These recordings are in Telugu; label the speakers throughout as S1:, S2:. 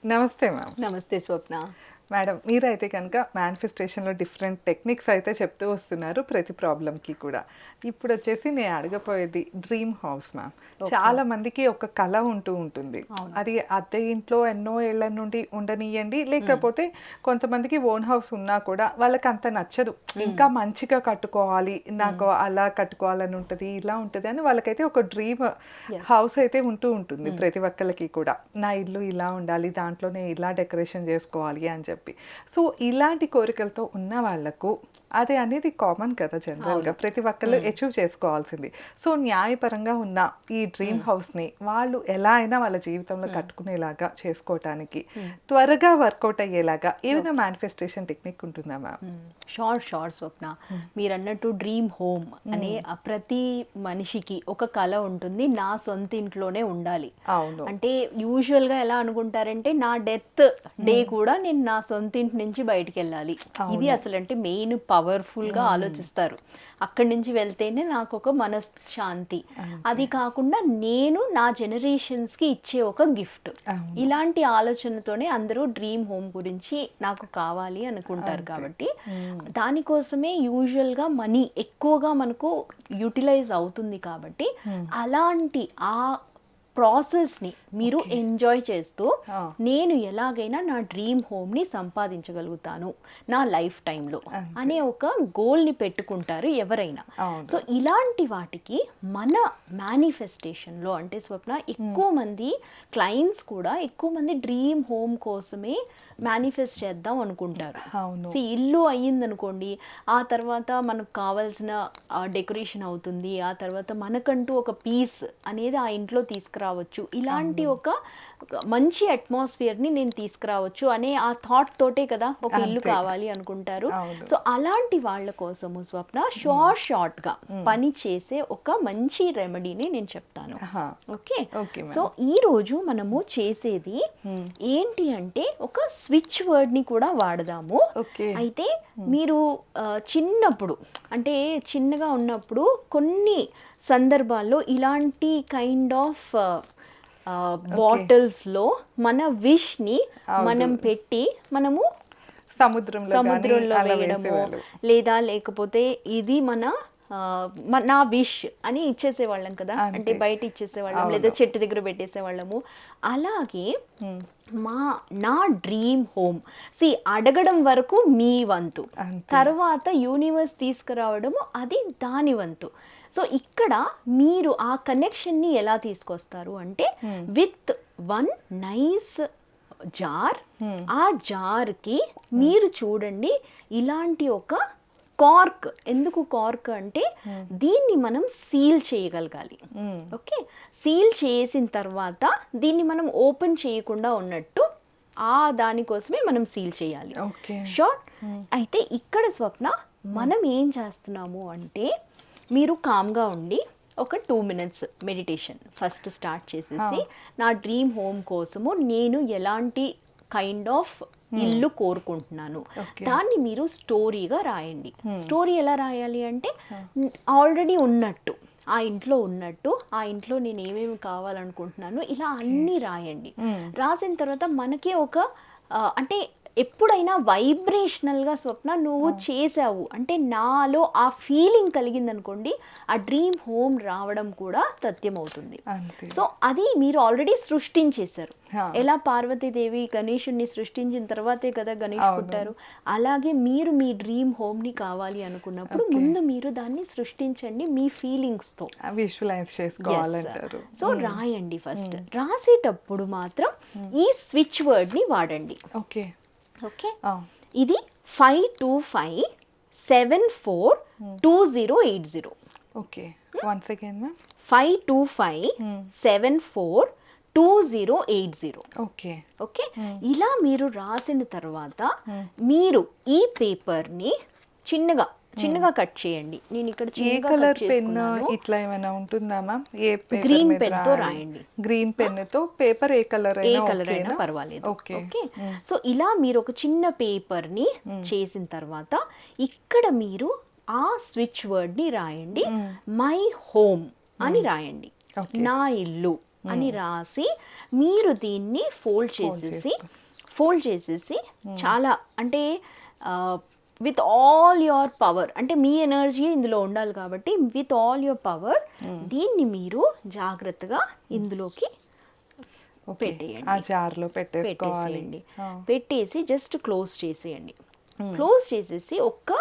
S1: నమస్తే మ్యామ్.
S2: నమస్తే స్వప్న.
S1: మేడం, మీరైతే కనుక మేనిఫెస్టేషన్లో డిఫరెంట్ టెక్నిక్స్ అయితే చెప్తూ వస్తున్నారు ప్రతి ప్రాబ్లంకి కూడా. ఇప్పుడు వచ్చేసి నేను అడగపోయేది డ్రీమ్ హౌస్ మ్యామ్. చాలా మందికి ఒక కళ ఉంటూ ఉంటుంది. అది అద్దె ఇంట్లో ఎన్నో ఏళ్ల నుండి ఉండనియండి, లేకపోతే కొంతమందికి ఓన్ హౌస్ ఉన్నా కూడా వాళ్ళకి అంత నచ్చదు. ఇంకా మంచిగా కట్టుకోవాలి, నాకు అలా కట్టుకోవాలని ఉంటుంది, ఇలా ఉంటుంది అని వాళ్ళకైతే ఒక డ్రీమ్ హౌస్ అయితే ఉంటూ ఉంటుంది ప్రతి ఒక్కరికి కూడా. నా ఇల్లు ఇలా ఉండాలి, దాంట్లోనే ఇలా డెకరేషన్ చేసుకోవాలి అని చెప్పి. సో ఇలాంటి కోరికలతో ఉన్న వాళ్లకు అది అనేది కామన్ కదా, జనరల్గా ప్రతి ఒక్కళ్ళు అచీవ్ చేసుకోవాల్సింది. సో న్యాయపరంగా ఉన్న ఈ డ్రీమ్ హౌస్ని వాళ్ళు ఎలా అయినా వాళ్ళ జీవితంలో కట్టుకునేలాగా చేసుకోవటానికి, త్వరగా వర్కౌట్ అయ్యేలాగా ఏమైనా మేనిఫెస్టేషన్ టెక్నిక్ ఉంటుందా మ్యామ్?
S2: షోర్ స్వప్న. మీరు అన్నట్టు డ్రీమ్ హోమ్ అనే ప్రతి మనిషికి ఒక కళ ఉంటుంది, నా సొంత ఇంట్లోనే ఉండాలి.
S1: అవును.
S2: అంటే యూజువల్గా ఎలా అనుకుంటారంటే నా డెత్ డే కూడా నేను నా సొంత ఇంటి నుంచి బయటికి వెళ్ళాలి. ఇది అసలు అంటే మెయిన్ పవర్ఫుల్గా ఆలోచిస్తారు. అక్కడి నుంచి వెళ్తేనే నాకు ఒక మనశ్శాంతి. అది కాకుండా నేను నా జనరేషన్స్కి ఇచ్చే ఒక గిఫ్ట్. ఇలాంటి ఆలోచనతోనే అందరూ డ్రీమ్ హోమ్ గురించి నాకు కావాలి అనుకుంటారు. కాబట్టి దానికోసమే యూజువల్గా మనీ ఎక్కువగా మనకు యూటిలైజ్ అవుతుంది. కాబట్టి అలాంటి ఆ ప్రాసెస్ని మీరు ఎంజాయ్ చేస్తూ నేను ఎలాగైనా నా డ్రీమ్ హోమ్ని సంపాదించగలుగుతాను నా లైఫ్ టైంలో అనే ఒక గోల్ని పెట్టుకుంటారు ఎవరైనా. సో ఇలాంటి వాటికి మన మేనిఫెస్టేషన్లో అంటే స్వప్న ఎక్కువ మంది క్లయింట్స్ కూడా ఎక్కువ మంది డ్రీమ్ హోమ్ కోసమే మేనిఫెస్ట్ చేద్దాం అనుకుంటారు. ఇల్లు అయ్యిందనుకోండి, ఆ తర్వాత మనకు కావాల్సిన డెకరేషన్ అవుతుంది, ఆ తర్వాత మనకంటూ ఒక పీస్ అనేది ఆ ఇంట్లో తీసుకురావచ్చు, ఇలాంటి ఒక మంచి అట్మాస్ఫియర్ని నేను తీసుకురావచ్చు అనే ఆ థాట్ తోటే కదా ఒక ఇల్లు కావాలి అనుకుంటారు. సో అలాంటి వాళ్ళ కోసము స్వప్న షార్ట్గా పని చేసే ఒక మంచి రెమెడీని నేను చెప్తాను. ఓకే. సో ఈ రోజు మనము చేసేది ఏంటి అంటే ఒక స్విచ్ వర్డ్ని కూడా వాడదాము. అయితే మీరు చిన్నప్పుడు అంటే చిన్నగా ఉన్నప్పుడు కొన్ని సందర్భాల్లో ఇలాంటి కైండ్ ఆఫ్ బాటిల్స్లో మన విష్ని మనం పెట్టి మనము సముద్రంలో వేయడము, లేకపోతే ఇది నా విష్ అని ఇచ్చేసేవాళ్ళం కదా, అంటే బయట ఇచ్చేసేవాళ్ళం లేదా చెట్టు దగ్గర పెట్టేసేవాళ్ళము. అలాగే నా డ్రీమ్ హోమ్ అడగడం వరకు మీ వంతు, తర్వాత యూనివర్స్ తీసుకురావడము అది దాని వంతు. సో ఇక్కడ మీరు ఆ కనెక్షన్ని ఎలా తీసుకొస్తారు అంటే విత్ వన్ నైస్ జార్. ఆ జార్కి మీరు చూడండి ఇలాంటి ఒక కార్క్. ఎందుకు కార్క్ అంటే దీన్ని మనం సీల్ చేయగలగాలి. ఓకే. సీల్ చేసిన తర్వాత దీన్ని మనం ఓపెన్ చేయకుండా ఉన్నట్టు దానికోసమే మనం సీల్ చేయాలి. షూర్. అయితే ఇక్కడ స్వప్న మనం ఏం చేస్తున్నాము అంటే మీరు కామ్గా ఉండి ఒక 2 minutes మెడిటేషన్ ఫస్ట్ స్టార్ట్ చేసేసి నా డ్రీమ్ హోమ్ కోసము నేను ఎలాంటి కైండ్ ఆఫ్ ఇల్లు కోరుకుంటున్నాను దాన్ని మీరు స్టోరీగా రాయండి. స్టోరీ ఎలా రాయాలి అంటే ఆల్రెడీ ఉన్నట్టు ఆ ఇంట్లో ఉన్నట్టు, ఆ ఇంట్లో నేను ఏమేమి కావాలనుకుంటున్నాను ఇలా అన్నీ రాయండి. రాసిన తర్వాత మనకే ఒక అంటే ఎప్పుడైనా వైబ్రేషనల్గా స్వప్న నువ్వు చేసావు అంటే నాలో ఆ ఫీలింగ్ కలిగిందనుకోండి, ఆ డ్రీమ్ హోమ్ రావడం కూడా తథ్యమవుతుంది. సో అది మీరు ఆల్రెడీ సృష్టించేశారు. ఎలా పార్వతీదేవి గణేశుడిని సృష్టించిన తర్వాతే కదా గణేష్ పుట్టారు, అలాగే మీరు మీ డ్రీమ్ హోమ్ని కావాలి అనుకున్నప్పుడు ముందు మీరు దాన్ని సృష్టించండి మీ ఫీలింగ్స్తో,
S1: విజువలైజ్ చేసుకోవాలంటారు.
S2: సో రాయండి. ఫస్ట్ రాసేటప్పుడు మాత్రం ఈ స్విచ్ వర్డ్ని వాడండి.
S1: ఓకే.
S2: ఇది 525742080.
S1: Okay. Once again ma'am.
S2: 525742080. Okay. ఇలా మీరు రాసిన తర్వాత మీరు ఈ పేపర్ని చిన్నగా కట్ చేయండి. నేను ఇక్కడ
S1: ఇట్లా ఏమైనా ఉంటుందా మ్యామ్?
S2: గ్రీన్ పెన్ తో రాయండి.
S1: గ్రీన్ పెన్ తో పేపర్ ఏ కలర్
S2: అయినా పర్వాలేదు. ఓకే. సో ఇలా మీరు ఒక చిన్న పేపర్ ని చేసిన తర్వాత ఇక్కడ మీరు ఆ స్విచ్ వర్డ్ ని రాయండి. మై హోమ్ అని రాయండి. నా ఇల్లు అని రాసి మీరు దీన్ని ఫోల్డ్ చేసేసి చాలా అంటే విత్ ఆల్ యువర్ పవర్, అంటే మీ ఎనర్జీ ఇందులో ఉండాలి కాబట్టి విత్ ఆల్ యువర్ పవర్ దీన్ని మీరు జాగ్రత్తగా ఇందులోకి
S1: ఆ జార్లో పెట్టేసుకోవాలి.
S2: పెట్టేసి జస్ట్ క్లోజ్ చేసేయండి. క్లోజ్ చేసేసి ఒక్క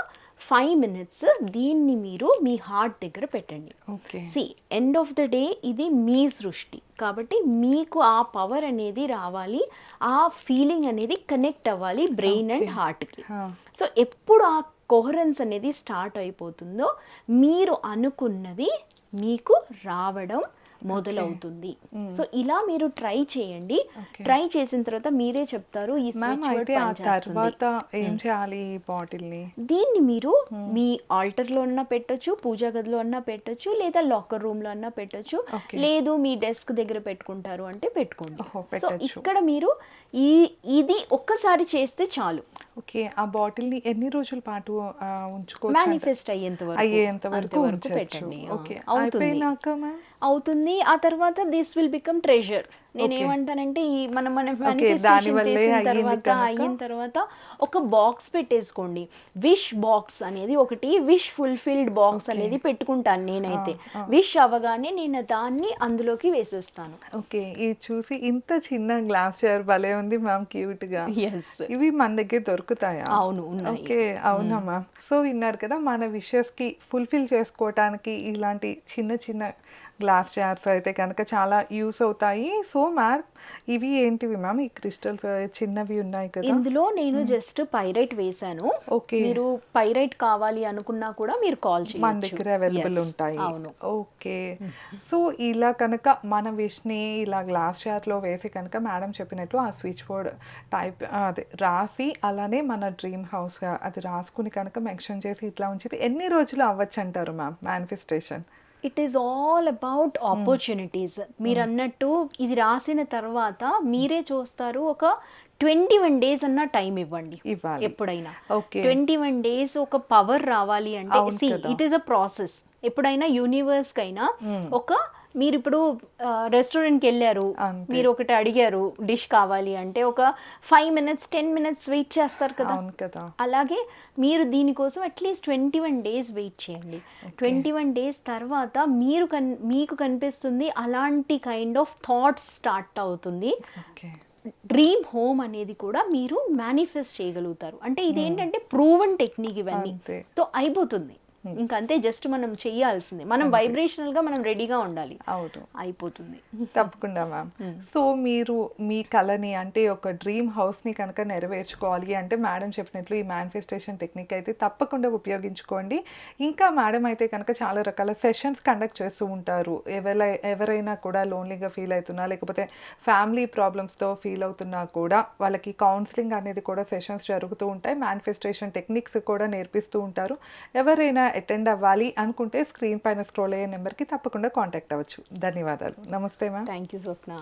S2: 5 minutes దీన్ని మీరు మీ హార్ట్ దగ్గర పెట్టండి. See end of the day ఇది మీ సృష్టి కాబట్టి మీకు ఆ పవర్ అనేది రావాలి, ఆ ఫీలింగ్ అనేది కనెక్ట్ అవ్వాలి బ్రెయిన్ అండ్ హార్ట్కి. సో ఎప్పుడు ఆ కోహరెన్స్ అనేది స్టార్ట్ అయిపోతుందో మీరు అనుకున్నది మీకు రావడం మొదలవుతుంది. సో ఇలా మీరు ట్రై చేయండి. ట్రై చేసిన తర్వాత మీరే చెప్తారు ఈ
S1: తర్వాత ఏం చేయాలి. ఈ బాటిల్ ని
S2: దీన్ని మీరు మీ ఆల్టర్ లో అన్నా పెట్టొచ్చు, పూజా గదిలో అన్నా పెట్టొచ్చు, లేదా లాకర్ రూమ్ లో అన్నా పెట్టొచ్చు, లేదు మీ డెస్క్ దగ్గర పెట్టుకుంటారు అంటే పెట్టుకోండి. సో ఇక్కడ మీరు ఇది ఒక్కసారి చేస్తే చాలు.
S1: ఓకే, ఆ బాటిల్ ని ఎన్ని రోజుల పాటు ఉంచుకోవచ్చు?
S2: మేనిఫెస్ట్ అయ్యేంత వరకు పెట్టండి. అవుతుంది. ఆ తర్వాత దిస్ విల్ బికమ్ ట్రెజర్. నేనేమంటానంటే ఈ మనం మేనిఫెస్టేషన్ అయిన తర్వాత ఒక బాక్స్ పెట్టేసుకోండి. విష్ బాక్స్ అనేది ఒకటి, విష్ ఫుల్ఫిల్డ్ బాక్స్ అనేది పెట్టుకుంటాను నేనైతే. విష్ అవ్వగానే నేను దాన్ని అందులోకి వేసేస్తాను.
S1: ఓకే, ఇది చూసి ఇంత చిన్న గ్లాస్ జార్ భలే ఉంది మ్యామ్, క్యూట్ గా. ఇవి మన దగ్గర దొరుకుతాయా?
S2: అవును,
S1: ఓకే, అవునా మ్యామ్. సో విన్నారు కదా, మన విషెస్ కి ఫుల్ఫిల్ చేసుకోవటానికి ఇలాంటి చిన్న చిన్న గ్లాస్ జార్స్ అయితే కనుక చాలా యూస్ అవుతాయి. సో మ్యామ్ ఇవి ఏంటివి మ్యామ్? ఈ క్రిస్టల్స్ చిన్నవి ఉన్నాయి కదా,
S2: ఇందులో నేను జస్ట్ పైరైట్ వేసాను. ఓకే, మీరు పైరైట్ కావాలి అనుకున్నా కూడా మీరు కాల్ చేయండి,
S1: మన దగ్గర అవైలబుల్ ఉంటాయి.
S2: అవును.
S1: ఓకే, సో ఇలా కనుక మన విష్ని ఇలా గ్లాస్ జార్లో వేసి కనుక మేడం చెప్పినట్టు ఆ స్విచ్ బోర్డ్ టైప్ అదే రాసి అలానే మన డ్రీమ్ హౌస్ అది రాసుకుని కనుక మెన్షన్ చేసి ఇట్లా ఉంచితే ఎన్ని రోజులు అవ్వచ్చు అంటారు ma'am manifestation?
S2: It is all about opportunities. మీరు అన్నట్టు ఇది రాసిన తర్వాత మీరే చూస్తారు. ఒక 21 days అన్నా టైం ఇవ్వండి ఎప్పుడైనా. 21 days ఒక పవర్ రావాలి అంటే ఇట్ ఈస్ అ ప్రాసెస్. ఎప్పుడైనా యూనివర్స్ కైనా ఒక మీరు ఇప్పుడు రెస్టారెంట్కి వెళ్ళారు, మీరు ఒకటి అడిగారు డిష్ కావాలి అంటే ఒక 5 minutes 10 minutes వెయిట్ చేస్తారు కదా. అలాగే మీరు దీనికోసం అట్లీస్ట్ 21 days వెయిట్ చేయండి. 21 days తర్వాత మీకు కనిపిస్తుంది అలాంటి కైండ్ ఆఫ్ థాట్స్ స్టార్ట్ అవుతుంది. డ్రీమ్ హోమ్ అనేది కూడా మీరు మేనిఫెస్ట్ చేయగలుగుతారు. అంటే ఇది ఏంటంటే ప్రూవన్ టెక్నిక్ ఇవన్నీ తో అయిపోతుంది. ఇంకంతే, జస్ట్ మనం చెయ్యాల్సింది. మనం వైబ్రేషనల్ గా మనం రెడీగా ఉండాలి.
S1: అవును,
S2: అయిపోతుంది.
S1: తప్పకుండా మ్యామ్. సో మీరు మీ కళని అంటే ఒక డ్రీమ్ హౌస్ ని కనుక నెరవేర్చుకోవాలి అంటే మేడం చెప్పినట్లు ఈ మేనిఫెస్టేషన్ టెక్నిక్ అయితే తప్పకుండా ఉపయోగించుకోండి. ఇంకా మేడం అయితే కనుక చాలా రకాల సెషన్స్ కండక్ట్ చేస్తూ ఉంటారు. ఎవరైనా కూడా లోన్లీగా ఫీల్ అవుతున్నా, లేకపోతే ఫ్యామిలీ ప్రాబ్లమ్స్తో ఫీల్ అవుతున్నా కూడా వాళ్ళకి కౌన్సిలింగ్ అనేది కూడా సెషన్స్ జరుగుతూ ఉంటాయి. మేనిఫెస్టేషన్ టెక్నిక్స్ కూడా నేర్పిస్తూ ఉంటారు. ఎవరైనా అటెండ్ అవ్వాలి అనుకుంటే స్క్రీన్ పైన స్క్రోల్ అయ్యే నెంబర్కి తప్పకుండా కాంటాక్ట్ అవ్వచ్చు. ధన్యవాదాలు. నమస్తే మ్యామ్.
S2: Thank you Swapna.